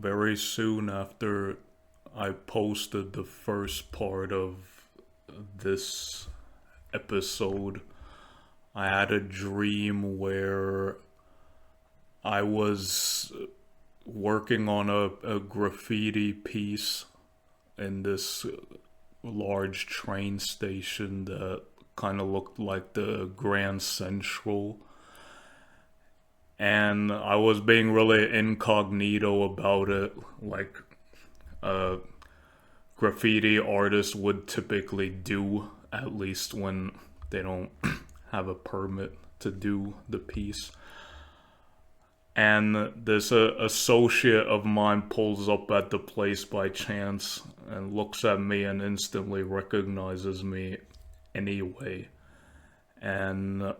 very soon after I posted the first part of this episode, I had a dream where I was working on a graffiti piece in this large train station that kind of looked like the Grand Central. And I was being really incognito about it, like a graffiti artist would typically do, at least when they don't have a permit to do the piece. And this associate of mine pulls up at the place by chance and looks at me and instantly recognizes me anyway. And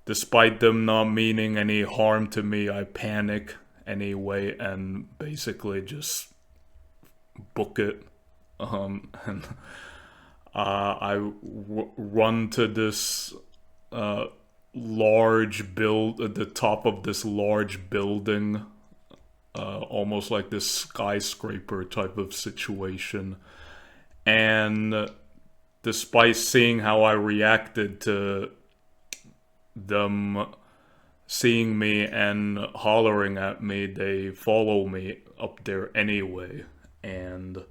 despite them not meaning any harm to me, I panic anyway and basically just book it. And run to this at the top of this large building, almost like this skyscraper type of situation. And despite seeing how I reacted to them seeing me and hollering at me, they follow me up there anyway. And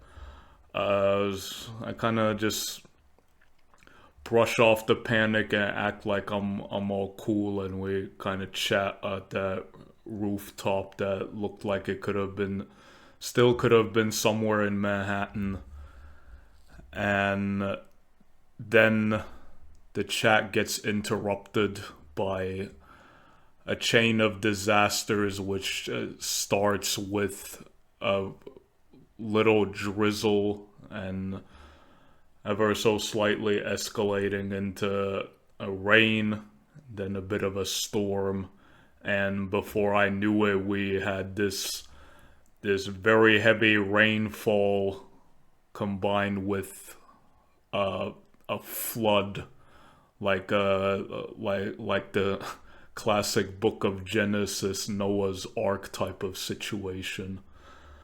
I kind of just brush off the panic and act like I'm all cool, and we kind of chat at that rooftop that looked like it still could have been somewhere in Manhattan. And then the chat gets interrupted by a chain of disasters, which starts with a little drizzle and ever so slightly escalating into a rain, then a bit of a storm, and before I knew it, we had this very heavy rainfall combined with a flood, like the classic Book of Genesis, Noah's Ark type of situation.